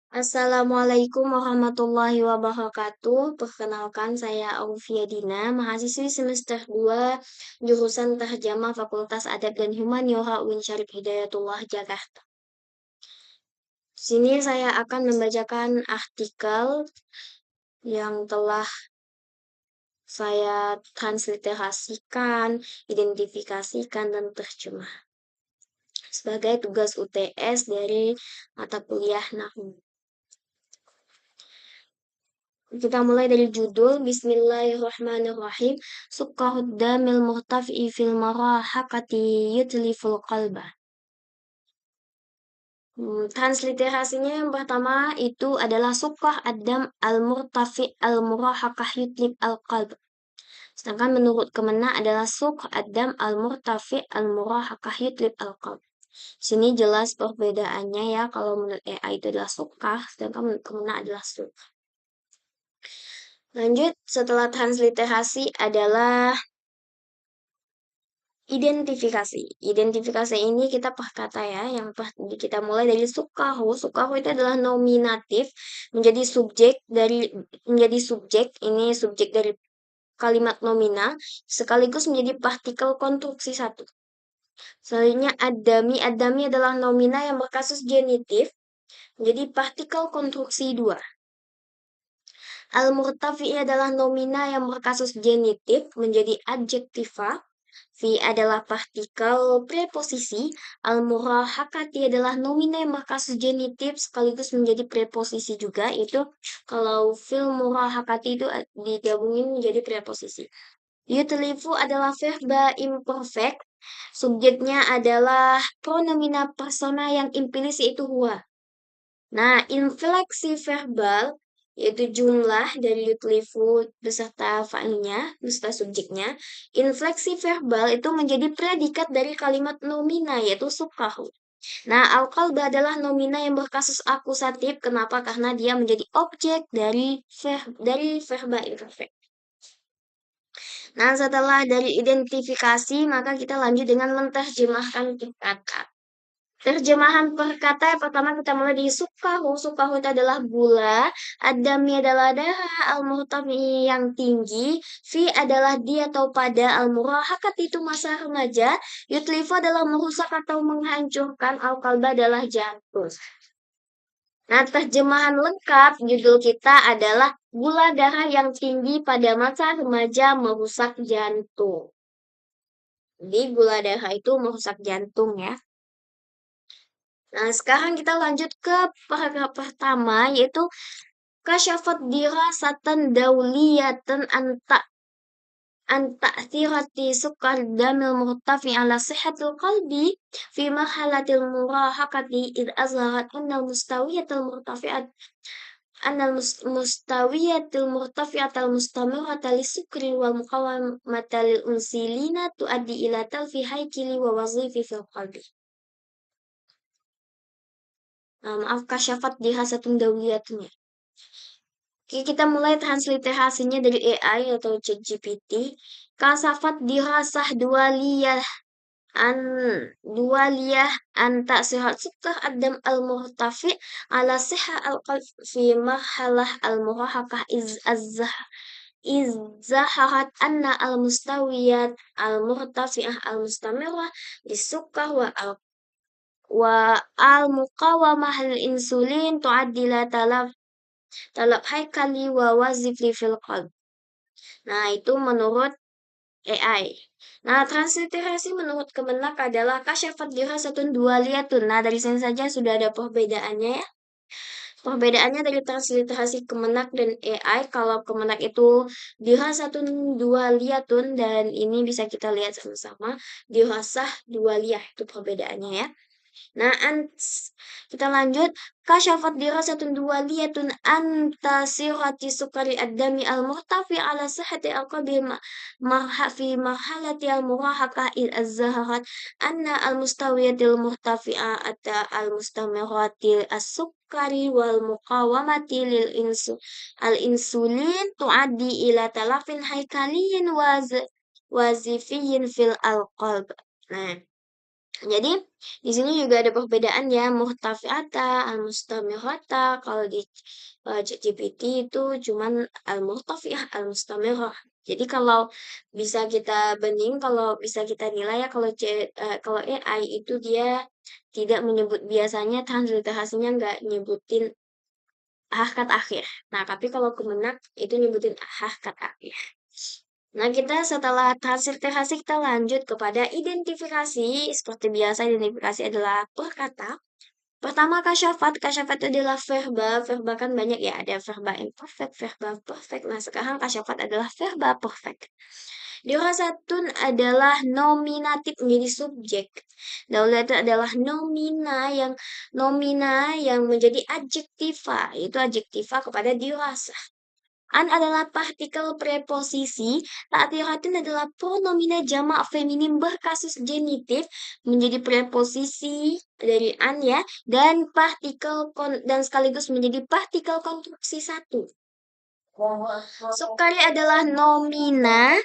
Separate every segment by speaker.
Speaker 1: Assalamualaikum warahmatullahi wabarakatuh. Perkenalkan saya Aufia Dina, mahasiswi semester 2, jurusan Terjemah Fakultas Adab dan Humaniora UIN Syarif Hidayatullah Jakarta. Di sini saya akan membacakan artikel yang telah saya transliterasikan, identifikasikan, dan terjemah sebagai tugas UTS dari mata kuliah Nahwu. Kita mulai dari judul. Bismillahirrahmanirrahim. Sukkahudamil murtafi'i fil marahakati yutliful qalba. Transliterasinya yang pertama itu adalah sukkah adam al-murtafi al-murahakah yutlif al-qalb. Sedangkan menurut Kemenak adalah sukh adam al-murtafi al-murahakah yutlif al-qalb. Sini jelas perbedaannya ya, kalau menurut AI itu adalah sukkah, sedangkan menurut Kemenak adalah sukh. Lanjut, setelah transliterasi adalah identifikasi. Identifikasi ini kita perkata ya, kita mulai dari sukahu. Sukahu itu adalah nominatif, menjadi subjek ini subjek dari kalimat nomina, sekaligus menjadi partikel konstruksi satu. Selanjutnya adami. Adami adalah nomina yang berkasus genitif, menjadi partikel konstruksi dua. Al-murtafi adalah nomina yang berkasus genitif, menjadi adjektiva. Fi adalah partikel preposisi. Al-murahakati adalah nomina yang berkasus genitif sekaligus menjadi preposisi juga. Itu kalau fil murahakati itu digabungin menjadi preposisi. Yutlifu adalah verba imperfect. Subjeknya adalah pronomina persona yang implisit yaitu huwa. Nah, infleksi verbal yaitu jumlah dari yutlifu beserta fa'ilnya, beserta subjeknya. Infleksi verbal itu menjadi predikat dari kalimat nomina yaitu sukahu. Nah, al-qalba adalah nomina yang berkasus akusatif. Kenapa? Karena dia menjadi objek dari verba imperfect. Nah, setelah dari identifikasi, maka kita lanjut dengan menterjemahkan kata. Terjemahan perkata yang pertama kita mulai di sukahu. Sukahu itu adalah gula. Adami adalah darah. Al-muhtami yang tinggi. Fi adalah dia atau pada. Al-murahakat itu masa remaja. Yutlifu adalah merusak atau menghancurkan. Al-qalba adalah jantung. Nah, terjemahan lengkap judul kita adalah gula darah yang tinggi pada masa remaja merusak jantung. Jadi gula darah itu merusak jantung ya. Nah, sekarang kita lanjut ke paragraf pertama, yaitu kasyafat dirasatan dauliyatan anta thirati sukar damil murtafi ala sihatul qalbi fi mahalatil murahakati id azharat annal mustawiyatul murtafi'at annal mustawiyatul murtafi'atal mustamirata lisukri wal muqawamata lil unsilina tuaddi ila talfi haikili wa wazifi fil qalbi. Maaf, kasyafat dirasatun dauliyatun. Oke, kita mulai transliterasinya dari AI atau ChatGPT. Kasafat dirasah dualiyah anta sihat sukah adam al-muhtafi ala siha al-qalb fi marhalah al-murahakah izzaharat anna al-mustawiyat al-murtafi'ah al-mustamirah disukah wa al-muqawamah al-insulin tu'addila talab haikali wa wazifli fil qalb. Nah, itu menurut AI. Nah, transliterasi menurut Kemenak adalah kasyafat dirasatun dualiyatun. Nah, dari sini saja sudah ada perbedaannya ya. Perbedaannya dari transliterasi Kemenak dan AI, kalau Kemenak itu dirasatun dualiyatun dan ini bisa kita lihat sama-sama dirasah dualiyah, itu perbedaannya ya. Nah, kita lanjut. Kasyafat dirasatun dualiyatun antasirati sukari ad-dami al-murtafi ala sihati al-qalbi fi marhalati al-murahaka il az-zaharat anna al-mustawiyatil murtafi'a atta al-mustamiratil as-sukari wal muqawamati lil al-insulin tuaddi ila talafin haikaliyin wazifiyin fil al-qalb. Nah, Jadi di sini juga ada perbedaan ya, muhtafi'ata, al-mustamirata. Kalau di ChatGPT itu cuman al-muhtafi'ah, al-mustamirah. Jadi kalau bisa kita banding, kalau bisa kita nilai ya, kalau AI itu dia tidak menyebut, biasanya transliterasinya nggak nyebutin hakikat akhir. Nah, tapi kalau Kemenak itu nyebutin hakikat akhir. Nah, kita setelah transliterasi kita lanjut kepada identifikasi. Seperti biasa, identifikasi adalah per kata. Pertama, kasyafat. Kasyafat itu adalah verba. Verba kan banyak ya, ada verba imperfect, verba perfect. Nah, sekarang kasyafat adalah verba perfect. Dirasatun adalah nominatif menjadi subjek. Daulat adalah nomina yang menjadi adjektiva. Itu adjektiva kepada dirasa. An adalah partikel preposisi, ta'thiratun adalah pronomina jamak feminim berkasus genitif menjadi preposisi dari an ya, dan dan sekaligus menjadi partikel konstruksi satu. Sukari adalah nomina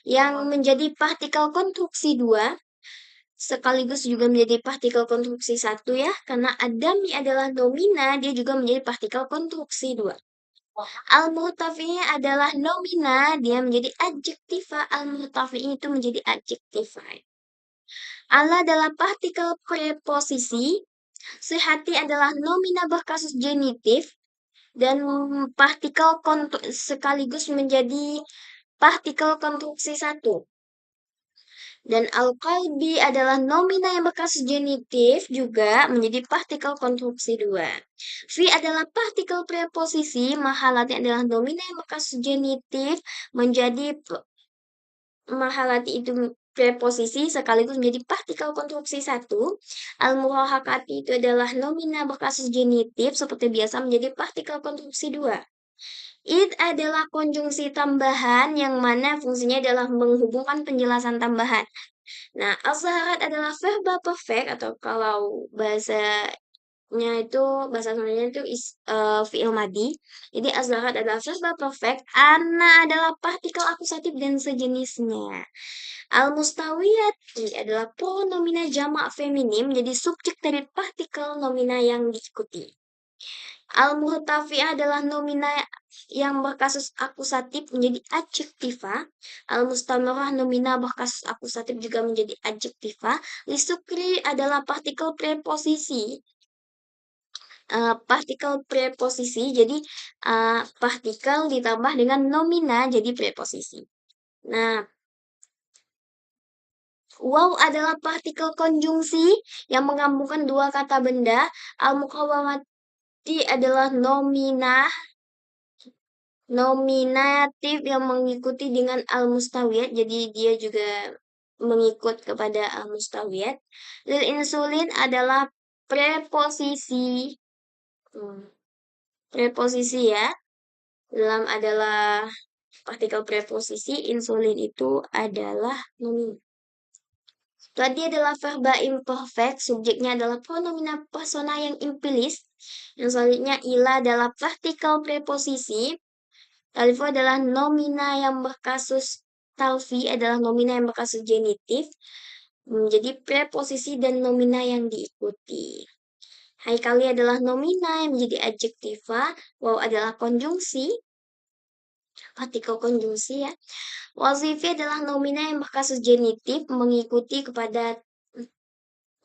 Speaker 1: yang menjadi partikel konstruksi dua, sekaligus juga menjadi partikel konstruksi satu ya, karena adami adalah nomina, dia juga menjadi partikel konstruksi dua. Al-Muhtafi adalah nomina, dia menjadi adjektiva. Al-Muhtafi itu menjadi adjektiva. Ala adalah partikel preposisi. Sehati adalah nomina berkasus genitif. Dan partikel sekaligus menjadi partikel konstruksi satu. Dan al-qalbi adalah nomina yang berkasus genitif juga menjadi partikel konstruksi dua. Fi adalah partikel preposisi, mahalati adalah nomina yang berkasus genitif menjadi mahalati itu preposisi sekaligus menjadi partikel konstruksi satu. Al-murahakati itu adalah nomina berkasus genitif seperti biasa menjadi partikel konstruksi dua. It adalah konjungsi tambahan yang mana fungsinya adalah menghubungkan penjelasan tambahan. Nah, al-zaharat adalah verba perfect, atau kalau bahasa Sundanya itu fi'il madi. Jadi al-zaharat adalah verba perfect, ana adalah partikel akusatif dan sejenisnya. Al-mustawiyati adalah pronomina jamak feminim, jadi subjek dari partikel nomina yang diikuti. Al-muhtafi'ah adalah nomina yang berkasus akusatif menjadi adjektiva. Al-mustamirah nomina berkasus akusatif juga menjadi adjektiva. Lisukri adalah partikel preposisi. Jadi partikel ditambah dengan nomina jadi preposisi. Nah, waw adalah partikel konjungsi yang menggabungkan dua kata benda. Al-muqawwamati adalah nominatif yang mengikuti dengan al-mustawiyat, jadi dia juga mengikut kepada al-mustawiyat. Lil insulin adalah preposisi. Preposisi ya. Dalam adalah partikel preposisi, insulin itu adalah nomina. Tadi adalah verba imperfect, subjeknya adalah pronomina persona yang impilis. Yang selanjutnya ila adalah partikel preposisi. Talifu adalah nomina yang berkasus, talfi adalah nomina yang berkasus genitif, menjadi preposisi dan nomina yang diikuti. Haikali adalah nomina yang menjadi adjektiva, waw adalah konjungsi, partikel konjungsi ya. Wazifi adalah nomina yang berkasus genitif mengikuti kepada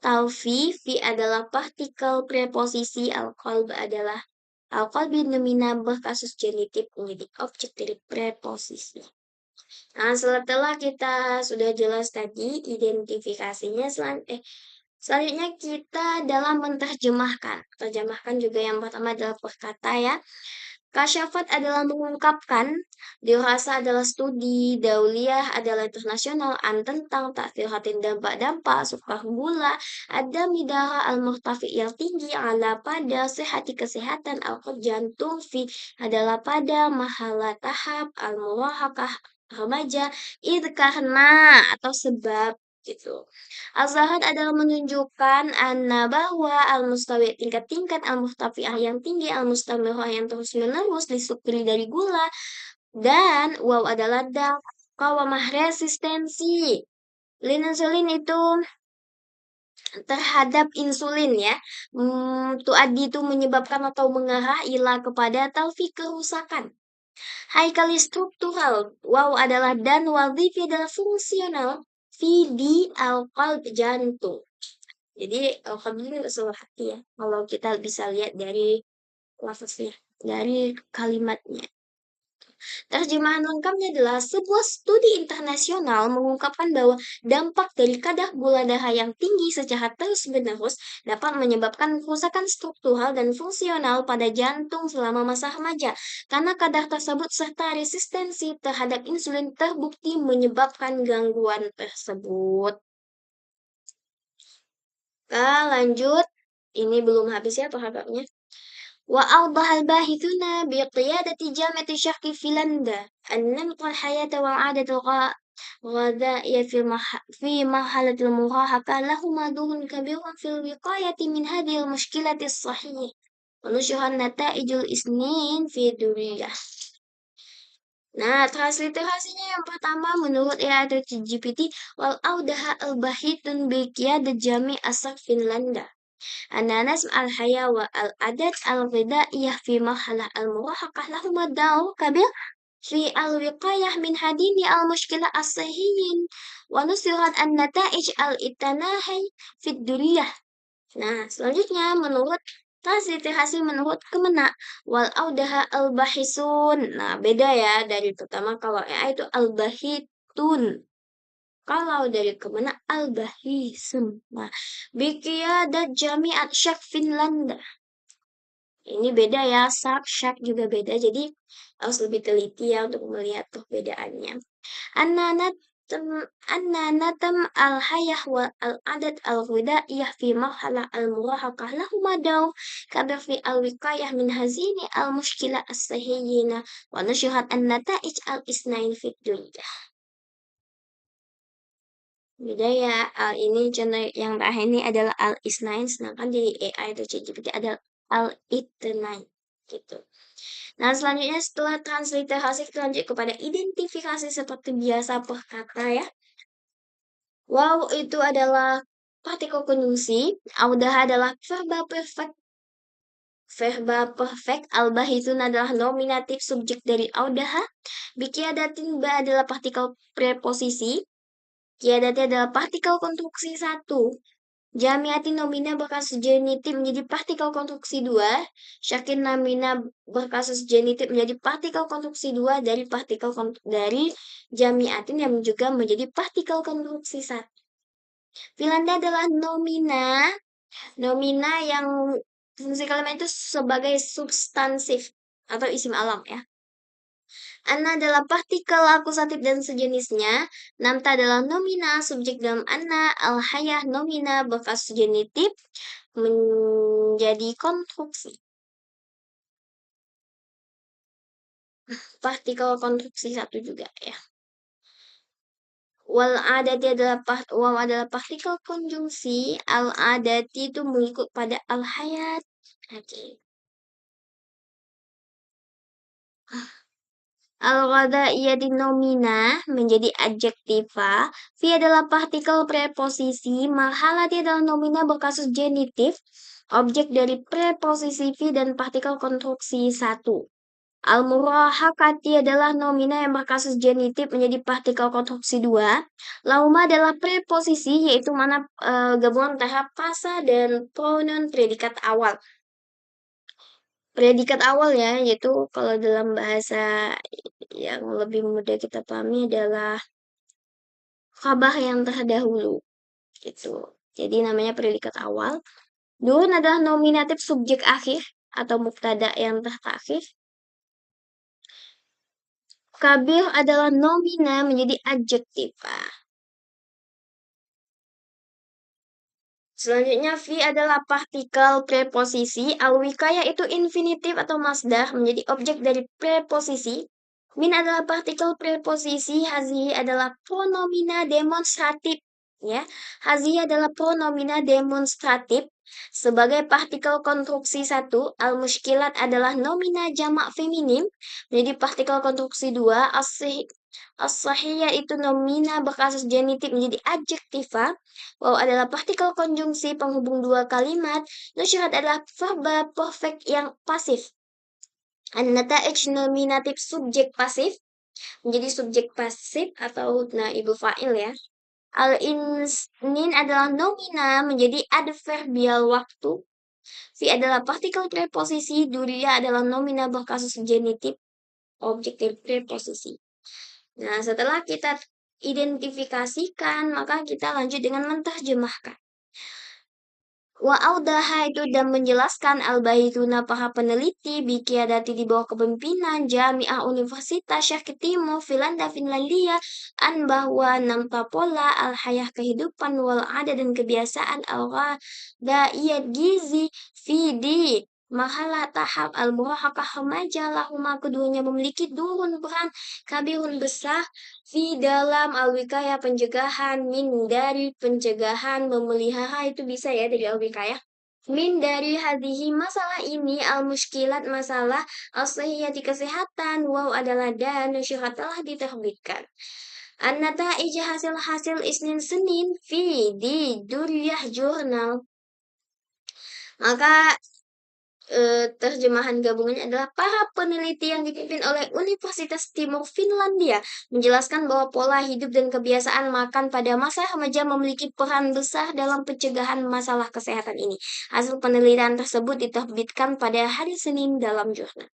Speaker 1: talfi, fi adalah partikel preposisi, al-qalbi nomina berkasus genitif menjadi objek dari preposisi. Nah, setelah kita sudah jelas tadi identifikasinya, selanjutnya kita dalam menerjemahkan. Terjemahkan juga yang pertama adalah perkata ya. Kasyafat adalah mengungkapkan, dirasa adalah studi, dauliyah adalah internasional, an tentang ta'thiratin dampak-dampak, sukar gula, ada midara al-murtafi yang tinggi, ala pada sehati kesehatan, jantung fi adalah pada mahala tahap, al-murahakah remaja, karena atau sebab gitu. Al-Zahad adalah menunjukkan bahwa al-mustawi tingkat-tingkat, al-muhtafi'ah yang tinggi, al-mustamirah yang terus-menerus disukri dari gula, dan waw adalah kawamah resistensi. Linazolin itu terhadap insulin ya. Tuadi itu menyebabkan atau mengarah ila kepada talfi kerusakan. Haikali struktural, waw adalah dan wadhifi adalah fungsional, fi di al-qalb jantung. Jadi alhamdulillah usul hati ya. Kalau kita bisa lihat dari lafaznya, dari kalimatnya. Terjemahan lengkapnya adalah sebuah studi internasional mengungkapkan bahwa dampak dari kadar gula darah yang tinggi secara terus-menerus dapat menyebabkan kerusakan struktural dan fungsional pada jantung selama masa remaja. Karena kadar tersebut serta resistensi terhadap insulin terbukti menyebabkan gangguan tersebut. Lanjut. Ini belum habis ya paragrafnya. وأوضح الباحثون بقيادة جامعة الشرق فنلندا أن نمط الحياة والعادة الغذائية في مرحلة المراهقة لهما دور كبير في الوقاية من هذه المشكلة الصحية ونشر النتائج الإثنين في الدنيا. Nah, transliterasinya yang pertama menurut GPT wal audaha al-bahitun biqiyad jami asar Finlanda. الناس الحياة والعادات الغذائية في مرحلة المراهقة لهما دور كبير في الوقاية من هذه المشكلة الصحية ونشرت النتائج التناهي في الدنيا. Nah, selanjutnya menurut transliterasi menurut Kemenak wal audaha al-bahisun. Nah, beda ya dari pertama kalau itu al-bahitun. Kalau dari Kemenak al-bahisun. Nah, biqiyadat jami'at syak Finlanda. Ini beda ya, syak juga beda. Jadi harus lebih teliti ya untuk melihat perbedaannya. Anna natam al-hayah wa al-adat al-ghidaiyah fi marhalah al-murahaqah lahuma daw kabir fi al-wiqayah min hazini al-mushkilah as-sahiyina wa nushirat an-nata'ij al-isnain fi dunya. Beda ya, ini contoh yang terakhir ini adalah al-isnain, sedangkan di AI atau ChatGPT adalah al-itnain gitu. Nah, selanjutnya setelah transliterasi kita lanjut kepada identifikasi seperti biasa per kata ya. Wow itu adalah partikel konjungsi, audah adalah verba perfect. Verba perfect, albah itu adalah nominatif subjek dari audaha. Bikiadatin ba adalah partikel preposisi. Kiadati adalah partikel konstruksi 1. Jamiati nomina berkasus genitif menjadi partikel konstruksi 2. Syakin nomina berkasus genitif menjadi partikel konstruksi 2 dari dari jamiatin yang juga menjadi partikel konstruksi 1. Finlanda adalah nomina. Nomina yang fungsi kalimat itu sebagai substansif atau isim alam ya. Anna adalah partikel akusatif dan sejenisnya. Namta adalah nomina subjek dalam anna. Al-hayah nomina bekas genitif menjadi konstruksi. Partikel konstruksi 1 juga ya. Wal adati adalah partikel konjungsi. Al adati itu mengikut pada al hayat. Oke. Al-ghadaiyati nomina menjadi adjektiva. Fi adalah partikel preposisi. Marhalati adalah nomina berkasus genitif. Objek dari preposisi fi dan partikel konstruksi 1. Al-murahakati adalah nomina yang berkasus genitif menjadi partikel konstruksi 2. Lauma adalah preposisi yaitu mana gabungan antara pasa dan pronoun predikat awal. Predikat awal ya, yaitu kalau dalam bahasa yang lebih mudah kita pahami adalah khabar yang terdahulu gitu. Jadi namanya predikat awal. Dun adalah nominatif subjek akhir atau mubtada yang terakhir. Kabir adalah nomina menjadi adjektiva. Selanjutnya fi adalah partikel preposisi. Al-wikayah itu infinitif atau masdar menjadi objek dari preposisi. Min adalah partikel preposisi. Hazihi adalah pronomina demonstratif. Ya, hazihi adalah pronomina demonstratif sebagai partikel konstruksi 1. Al-mushkilat adalah nomina jamak feminim menjadi partikel konstruksi 2. As-sahiyah itu nomina berkasus genitif menjadi adjektiva. Waw adalah partikel konjungsi penghubung dua kalimat. Nusyirat adalah verba perfect yang pasif. An-nata'ij nominatif subjek pasif menjadi subjek pasif atau naibul fa'il ya. Al-insnin adalah nomina menjadi adverbial waktu. Fi adalah partikel preposisi. Duria adalah nomina berkasus genitif objek dari preposisi. Nah, setelah kita identifikasikan, maka kita lanjut dengan menterjemahkan. Wa audaha itu dan menjelaskan al-baituna para peneliti bikiadati di bawah kepemimpinan Jamiah Universitas Syakitimo Finlandia Finlandia an bahwa nampak pola al-hayah kehidupan wal ada dan kebiasaan al-ghadaiyat gizi fidi mahalah tahap al-murahakah remaja lahuma keduanya memiliki durun peran kabirun besar di dalam al-wikayah pencegahan min dari pencegahan memelihara itu bisa ya dari al-wikayah min dari hadhihi masalah ini al-muskilat masalah al-sahiyati kesehatan waw adalah dan nusyirat telah diterbitkan an-nata'ij hasil-hasil Isnin Senin fi di Duriyah Jurnal maka terjemahan gabungannya adalah para peneliti yang dipimpin oleh Universitas Timur Finlandia menjelaskan bahwa pola hidup dan kebiasaan makan pada masa remaja memiliki peran besar dalam pencegahan masalah kesehatan ini. Hasil penelitian tersebut diterbitkan pada hari Senin dalam jurnal.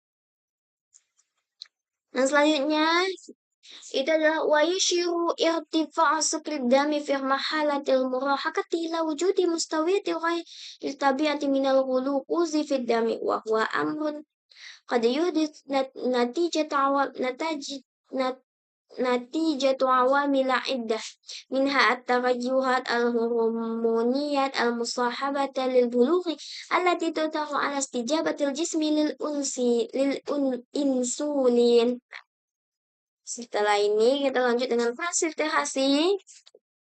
Speaker 1: Dan selanjutnya itu adalah wa yashiru irtifa' sukri dami fi mahalatil murahakati ila wujudi mustawiyati ghairi tabi'ati minal ghuluquzi fi dami wa huwa amrun qad yuhdith natijatu awamila iddah minha at-taghayyurat al-hormoniyat al-musahabata lil bulughi allati tutahu ala istijabatil jismi lil insulin. Setelah ini kita lanjut dengan fasilitasi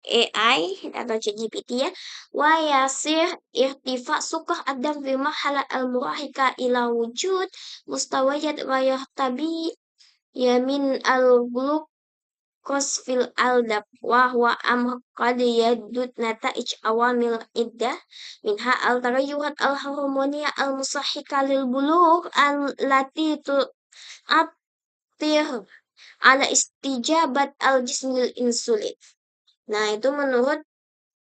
Speaker 1: AI atau ChatGPT ya. Wa yasir irtifa sukah adam fi mahalat al-murahika ila wujud mustawayat ghayah tabi yamin al-glucose fil aldab wa huwa amr qad yadud nata'ij awamil iddah minha al-taghayyurat al-hormoniyah al-musahhika lil bulugh allati tu'athir ala istijabat al-jismil insulin. Nah, itu menurut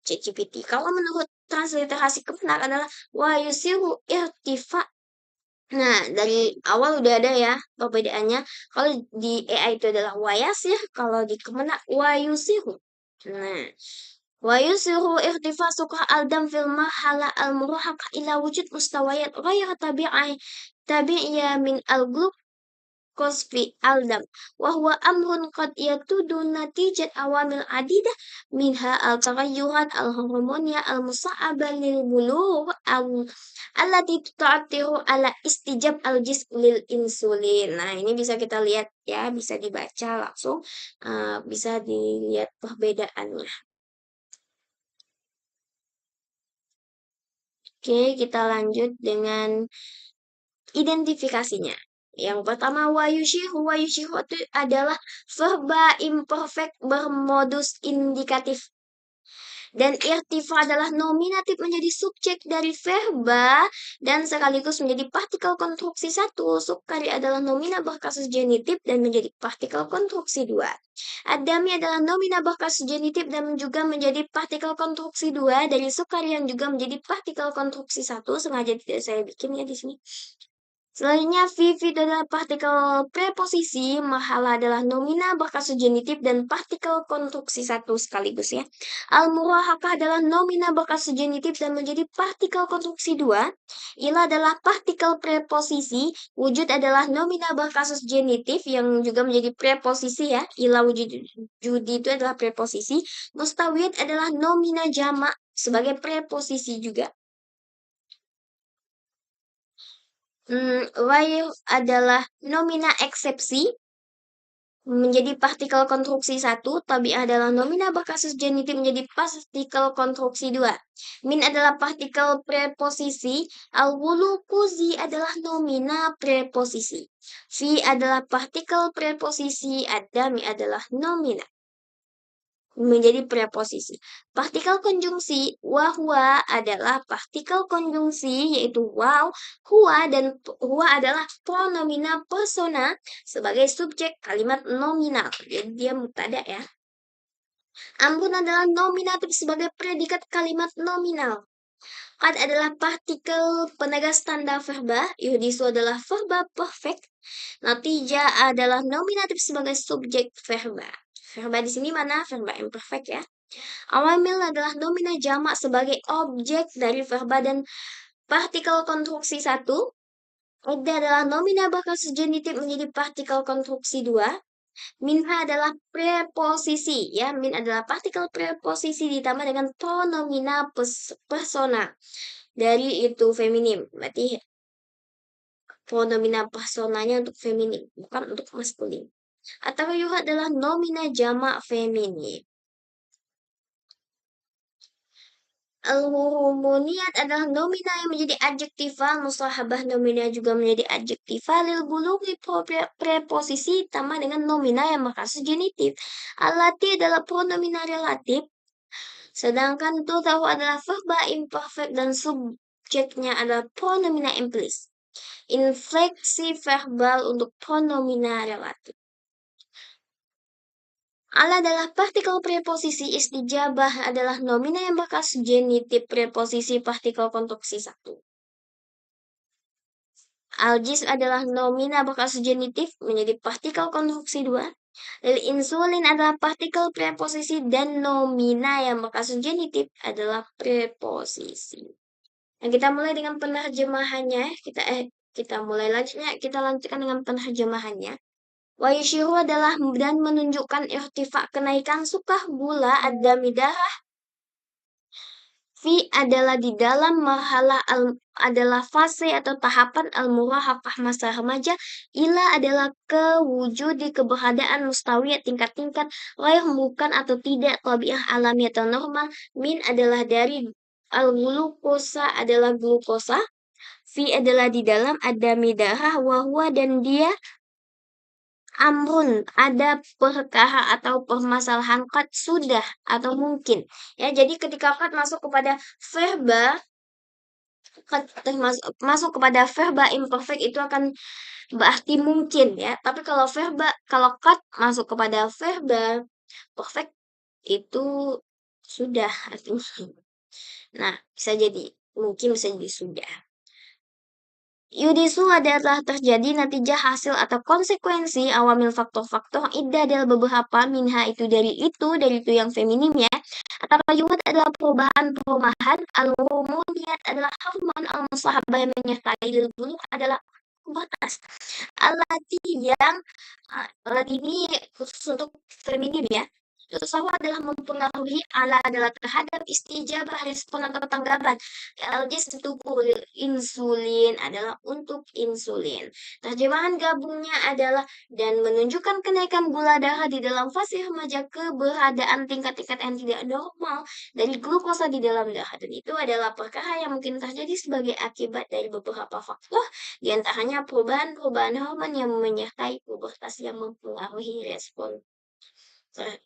Speaker 1: ChatGPT. Kalau menurut transliterasi kebenar adalah wa yusiru irtifa. Nah, dari awal udah ada ya perbedaannya. Kalau di AI itu adalah wa yasir, kalau di kebenar wa yusiru. Nah, wa yusiru irtifa suka al-dam fil mahala al-murahaka ila wujud mustawayat ghayr tabi'iyya min al-glucose al-dam wa huwa amrun qad yatudu natijat awamil adidah minha al-taghayyurat al-hormoniyah al-musa'abah lil bulugh allati tu'athiru ala istijab al-jism lil insulin. Nah, ini bisa kita lihat ya, bisa dibaca langsung, bisa dilihat perbedaannya. Oke, kita lanjut dengan identifikasinya. Yang pertama wayushihu itu adalah verba imperfect bermodus indikatif. Dan irtifa adalah nominatif menjadi subjek dari verba dan sekaligus menjadi partikel konstruksi satu. Sukari adalah nomina berkasus genitif dan menjadi partikel konstruksi dua. Adami adalah nomina berkasus genitif dan juga menjadi partikel konstruksi dua dari sukari yang juga menjadi partikel konstruksi satu. Sengaja tidak saya bikin ya di sini. Selanjutnya, vivid adalah partikel preposisi, mahala adalah nomina berkasus genitif dan partikel konstruksi satu sekaligus ya. Al-murahakah adalah nomina berkasus genitif dan menjadi partikel konstruksi dua. Ila adalah partikel preposisi, wujud adalah nomina berkasus genitif yang juga menjadi preposisi ya. Ila wujud judi itu adalah preposisi. Mustawiyat adalah nomina jamak sebagai preposisi juga. Ghair adalah nomina eksepsi menjadi partikel konstruksi 1, tabiah adalah nomina berkasus genitif menjadi partikel konstruksi 2. Min adalah partikel preposisi, al-wulukuzi adalah nomina preposisi. Fi adalah partikel preposisi, adami adalah nomina menjadi preposisi. Partikel konjungsi wahwa adalah partikel konjungsi yaitu waw, huwa dan huwa adalah pronomina persona sebagai subjek kalimat nominal. Jadi dia mubtada ya. Amrun adalah nominatif sebagai predikat kalimat nominal. Qad adalah partikel penegas tanda verba, yuhdisu adalah verba perfect. Natija adalah nominatif sebagai subjek verba. Verba di sini mana? Verba imperfect ya. Awamil adalah nomina jamak sebagai objek dari verba dan partikel konstruksi 1. Idda adalah nomina berkasus genitif menjadi partikel konstruksi 2. Minha adalah preposisi ya. Min adalah partikel preposisi ditambah dengan pronomina persona. Dari itu feminim. Berarti pronomina personanya untuk feminim, bukan untuk maskulin. Atau yuha adalah nomina jamak feminim. Al-hurumuniyat adalah nomina yang menjadi adjektiva, musahabah nomina juga menjadi adjektiva, lil bulughi preposisi tambah dengan nomina yang berkasus genitif. Alati adalah pronomina relatif, sedangkan tahu adalah verba imperfect dan subjeknya adalah pronomina implis. Infleksi verbal untuk pronomina relatif. Ala adalah partikel preposisi, istijabah adalah nomina yang berkasus genitif preposisi partikel konstruksi 1. Aljis adalah nomina berkasus genitif menjadi partikel konstruksi 2. Lil insulin adalah partikel preposisi dan nomina yang berkasus genitif adalah preposisi. Nah, kita mulai dengan penerjemahannya. Kita mulai lanjutnya, kita lanjutkan dengan penerjemahannya. Wa yushiru adalah dan menunjukkan irtifa kenaikan sukah gula ad-damidah. Fi adalah di dalam marhalah adalah fase atau tahapan al-murahaqah masa remaja. Ila adalah kewujudi keberadaan mustawiyat tingkat-tingkat. Ghair bukan atau tidak tabiah alami atau normal. Min adalah dari al-glukosa adalah glukosa. Fi adalah di dalam ad-damidah wahwa dan dia amrun ada perkara atau permasalahan qad sudah atau mungkin ya. Jadi ketika qad masuk kepada verba masuk kepada verba imperfect itu akan berarti mungkin ya. Tapi kalau qad masuk kepada verba perfect itu sudah artinya. Nah, bisa jadi mungkin, bisa jadi sudah. Yudisu adalah terjadi natijah hasil atau konsekuensi awamil faktor-faktor. Iddah adalah beberapa minha itu dari itu yang feminim ya. Atau yumat adalah perubahan. Al-rumuniyat adalah harman al-musahabah yang menyertai dulu adalah batas. Alati yang alat ini khusus untuk feminim ya. Sawa adalah mempengaruhi, ala adalah terhadap istijabah respon atau tanggapan. Aljis untuk insulin adalah untuk insulin. Terjemahan gabungnya adalah dan menunjukkan kenaikan gula darah di dalam fase remaja, keberadaan tingkat-tingkat yang tidak normal dari glukosa di dalam darah, dan itu adalah perkara yang mungkin terjadi sebagai akibat dari beberapa faktor, diantaranya perubahan-perubahan hormon yang menyertai pubertas yang mempengaruhi respon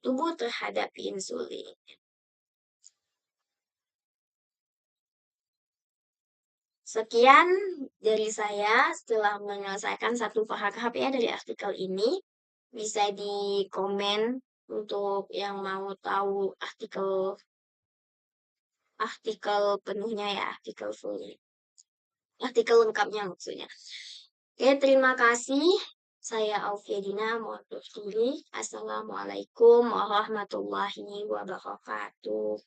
Speaker 1: tubuh terhadap insulin. Sekian dari saya setelah menyelesaikan satu paragraf ya dari artikel ini. Bisa di komen untuk yang mau tahu artikel penuhnya ya, artikel fullnya. Artikel lengkapnya maksudnya. Oke, terima kasih. Saya Aufiedina, mohon undur diri. Assalamualaikum warahmatullahi wabarakatuh.